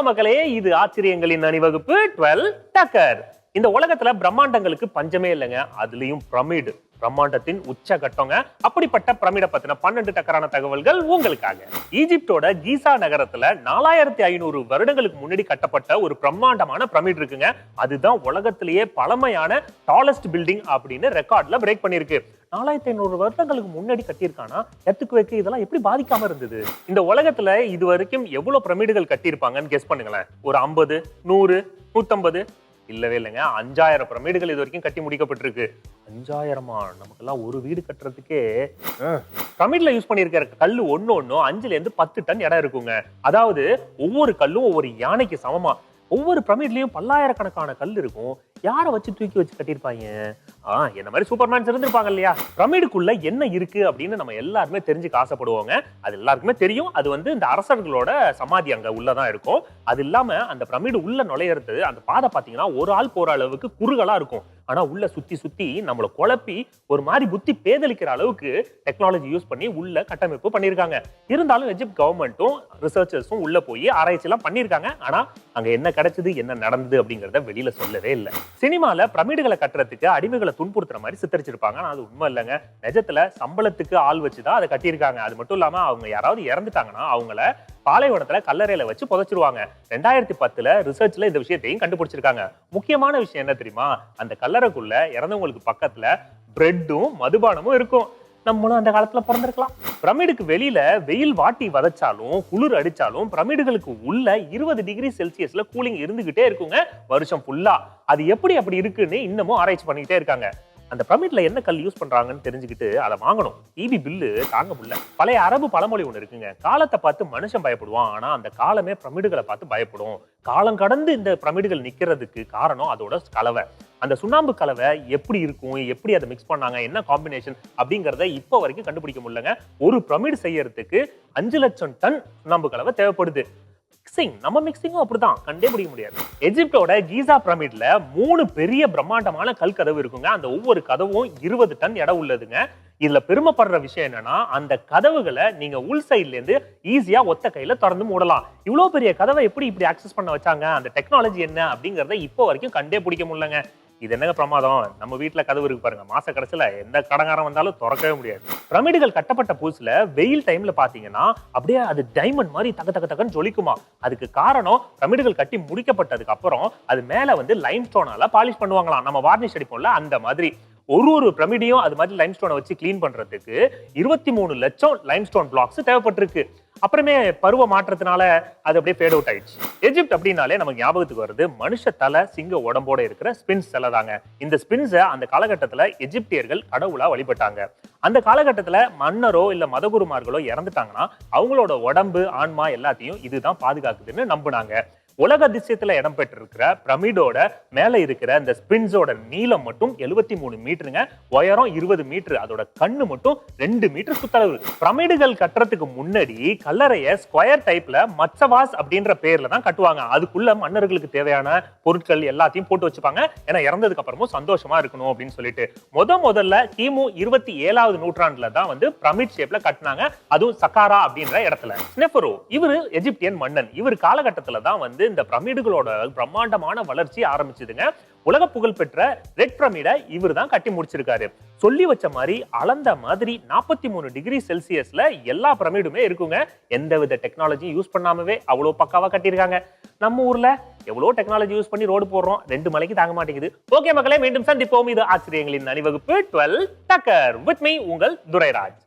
வணக்கம் மக்களே, இது ஆச்சரியங்களின் அணிவகுப்பு 12 டக்கர். இந்த உலகத்துல பிரம்மாண்டங்களுக்கு பஞ்சமே இல்லைங்க. அதுலயும் பிரமிடு பிரம்மாண்டத்தின் உச்சகட்டங்க. அப்படிப்பட்ட பிரமிட பத்தின 12 டக்கரான தகவல்கள் உங்களுக்காக. ஈஜிப்டோட கீசா நகரத்துல 4500 வருடங்களுக்கு முன்னாடி கட்டப்பட்ட ஒரு பிரம்மாண்டமான பிரமிட் இருக்குங்க. அதுதான் உலகத்திலேயே பழமையான டாலஸ்ட் பில்டிங் அப்படின்னு ரெக்கார்ட்ல பிரேக் பண்ணிருக்கு. 4500 வருடங்களுக்கு முன்னாடி கட்டியிருக்கானா, எத்துக்கு வைக்க இதெல்லாம் எப்படி பாதிக்காம இருந்தது? இந்த உலகத்துல இது வரைக்கும் எவ்வளவு பிரமிடுகள் கட்டியிருப்பாங்கன்னு கெஸ் பண்ணுங்களேன். ஒரு 50, 100, 150? இல்லவே இல்லைங்க. 5000 பிரமிடுகள் இது வரைக்கும் கட்டி முடிக்கப்பட்டிருக்கு. 5000மா? நமக்கெல்லாம் ஒரு வீடு கட்டுறதுக்கே. பிரமிட்ல யூஸ் பண்ணியிருக்கிற கல்லு ஒன்னும் 5ல இருந்து 10 டன் இடம் இருக்குங்க. அதாவது ஒவ்வொரு கல்லும் ஒவ்வொரு யானைக்கு சமமா. ஒவ்வொரு பிரமிட்லயும் பல்லாயிரக்கணக்கான கல் இருக்கும். யாரை வச்சு தூக்கி வச்சு கட்டியிருப்பாங்க? என்ன மாதிரி சூப்பர்மேன்ஸ் இருந்திருப்பாங்க இல்லையா? பிரமிடுக்குள்ள என்ன இருக்கு அப்படின்னு நம்ம எல்லாருமே தெரிஞ்சுக்க ஆசைப்படுவோங்க. அது எல்லாருக்குமே தெரியும். அது இந்த அரசர்களோட சமாதி அங்க உள்ளதான் இருக்கும். அது இல்லாம அந்த பிரமிடு உள்ள நுழையிறது, அந்த பாதை பாத்தீங்கன்னா ஒரு ஆள் போற அளவுக்கு குறுகலா இருக்கும். ஆனா உள்ள சுத்தி சுத்தி நம்மள குழப்பி ஒரு மாதிரி புத்தி பேதலிக்கிற அளவுக்கு டெக்னாலஜி யூஸ் பண்ணி உள்ள கட்டமைப்பு பண்ணிருக்காங்க. இருந்தாலும் எஜிப்ட் கவர்மெண்ட்டும் ரிசர்ச்சர்ஸும் உள்ள போய் ஆராய்ச்சி எல்லாம் பண்ணிருக்காங்க. ஆனா அங்க என்ன கிடைச்சது, என்ன நடந்தது அப்படிங்கறத வெளியில சொல்லவே இல்லை. சினிமால பிரமிடுகளை கட்டுறதுக்கு அடிமைகளை துன்புறுத்துற மாதிரி சித்தரிச்சிருப்பாங்க. ஆனா அது உண்மை இல்லைங்க. நிஜத்துல சம்பளத்துக்கு ஆள் வச்சுதான் அதை கட்டியிருக்காங்க. அது மட்டும் இல்லாம அவங்க யாராவது இறந்துட்டாங்கன்னா அவங்கள பாலைவனத்துல கல்லறையில வச்சு புதைச்சிருவாங்க. 2010ல ரிசர்ச்ல இந்த விஷயத்தையும் கண்டுபிடிச்சிருக்காங்க. முக்கியமான விஷயம் என்ன தெரியுமா? அந்த கல்லறைக்குள்ள இறந்தவங்களுக்கு பக்கத்துல பிரெட்டும் மதுபானமும் இருக்கும். நம்மளும் அந்த காலத்துல பிறந்திருக்கலாம். பிரமிடுக்கு வெளியில வெயில் வாட்டி வதச்சாலும் குளிர் அடிச்சாலும் பிரமிடுகளுக்கு உள்ள 20 டிகிரி செல்சியஸ்ல கூலிங் இருந்துகிட்டே இருக்குங்க வருஷம் ஃபுல்லா. அது எப்படி அப்படி இருக்குன்னு இன்னமும் ஆராய்ச்சி பண்ணிக்கிட்டே இருக்காங்க. அந்த பிரமிட்ல என்ன கல் யூஸ் பண்றாங்கன்னு தெரிஞ்சுக்கிட்டு அதை வாங்கணும். ஈபி பில்லு தாங்க முடியல. பழைய அரபு பழமொழி ஒண்ணு இருக்குங்க. காலத்தை பார்த்து மனுஷன் பயப்படுவான், ஆனா அந்த காலமே பிரமிடுகளை பார்த்து பயப்படும். காலம் கடந்து இந்த பிரமிடுகள் நிக்கிறதுக்கு காரணம் அதோட கலவை. அந்த சுண்ணாம்பு கலவை எப்படி இருக்கும், எப்படி அதை மிக்ஸ் பண்ணாங்க, என்ன காம்பினேஷன் அப்படிங்கறத இப்ப வரைக்கும் கண்டுபிடிக்க முடியலங்க. ஒரு பிரமிடு செய்யறதுக்கு 5 லட்சம் டன் சுண்ணாம்பு கலவை தேவைப்படுது. நம்ம மிக்சிங்கும் அப்படிதான், கண்டே முடிய முடியாது. எஜிப்டோட கீசா பிரமிட்ல 3 பெரிய பிரம்மாண்டமான கல் கதவு இருக்குங்க. அந்த ஒவ்வொரு கதவும் 20 டன் எடை உள்ளதுங்க. இதுல பெருமைப்படுற விஷயம் என்னன்னா, அந்த கதவுகளை நீங்க உள் சைட்ல இருந்து ஈஸியா ஒத்த கையில திறந்து மூடலாம். இவ்வளவு பெரிய கதவை எப்படி இப்படி ஆக்சஸ் பண்ண வச்சாங்க, அந்த டெக்னாலஜி என்ன அப்படிங்கறத இப்போ வரைக்கும் கண்டே பிடிக்க முடியலங்க. இது என்னங்க பிரமாதம்? நம்ம வீட்டுல கதவு இருக்கு பாருங்க, மாச கடைசியில எந்த கடங்காரம் வந்தாலும் திறக்கவே முடியாது. பிரமிடுகள் கட்டப்பட்ட புதுசுல வெயில் டைம்ல பாத்தீங்கன்னா அப்படியே அது டைமண்ட் மாதிரி தக தக தகன்னு ஜொலிக்குமா. அதுக்கு காரணம் பிரமிடுகள் கட்டி முடிக்கப்பட்டதுக்கு அப்புறம் அது மேல லைம்ஸ்டோனால பாலிஷ் பண்ணுவாங்களாம். நம்ம வார்னிஷ் அடிப்போம்ல அந்த மாதிரி. ஒரு பிரமிடையும் அது மாதிரி லைம்ஸ்டோனை வச்சு கிளீன் பண்றதுக்கு 23 லட்சம் லைம்ஸ்டோன் பிளாக்ஸ் தேவைப்பட்டிருக்கு. அப்புறமே பருவ மாற்றத்தினால அது அப்படியே ஃபேட் அவுட் ஆயிடுச்சு. எஜிப்ட் அப்படின்னாலே நமக்கு ஞாபகத்துக்கு வருது மனுஷ தலை சிங்க உடம்போட இருக்கிற ஸ்பின்ஸ் சிலை தாங்க. இந்த ஸ்பின்ஸை அந்த காலகட்டத்துல எஜிப்தியர்கள் கடவுளா வழிபட்டாங்க. அந்த காலகட்டத்துல மன்னரோ இல்ல மதகுருமார்களோ இறந்துட்டாங்கன்னா அவங்களோட உடம்பு ஆன்மா எல்லாத்தையும் இதுதான் பாதுகாக்குதுன்னு நம்பினாங்க. உலக அதிசயத்துல இடம் பெற்றிருக்கிற பிரமிடோட மேல இருக்கிற இந்த ஸ்பின்ஸோட நீளம் மட்டும் 73 மீட்டருங்க. உயரம் 20 மீட்டர். அதோட கண்ணு மட்டும் 2 மீட்டர் சுத்தளவு. பிரமிடுகள் கட்டுறதுக்கு முன்னாடி கல்லறைய ஸ்கொயர் டைப்ல மச்சவாஸ் அப்படின்ற பேர்ல தான் கட்டுவாங்க. அதுக்குள்ள மன்னர்களுக்கு தேவையான பொருட்கள் எல்லாத்தையும் போட்டு வச்சுப்பாங்க. ஏன்னா இறந்ததுக்கு அப்புறமும் சந்தோஷமா இருக்கணும் அப்படின்னு சொல்லிட்டு. முதல்ல கிமு 27வது நூற்றாண்டுல தான் பிரமிட் ஷேப்ல கட்டினாங்க. அதுவும் சக்காரா அப்படின்ற இடத்துல. ஸ்னெஃபரோ இவரு எஜிப்தியன் மன்னன். இவர் காலகட்டத்துல தான் இந்த பிரமிடுகளோட பிரம்மாண்டமான வளர்ச்சி ஆரம்பிச்சதுங்க. உலக புகழ் பெற்ற ரெட் பிரமிடை இவர் தான் கட்டி முடிச்சிருக்காரு. சொல்லி வச்ச மாதிரி அளந்த மாதிரி 43 டிகிரி செல்சியஸ்ல எல்லா பிரமிடுமே இருக்குங்க. எந்தவித டெக்னாலஜி யூஸ் பண்ணாமவே அவ்வளவு பக்காவா கட்டியிருக்காங்க. நம்ம ஊர்ல எவ்வளவு டெக்னாலஜி யூஸ் பண்ணி ரோடு போடுறோம், 2 மலைக்கு தாங்க மாட்டேங்குது. ஓகே மக்களே, மீண்டும் சந்திப்போம். இது ஆச்சரியங்களின் அணிவகுப்பு 12 டக்கர். வித் மீ உங்கள் துரைராஜ்.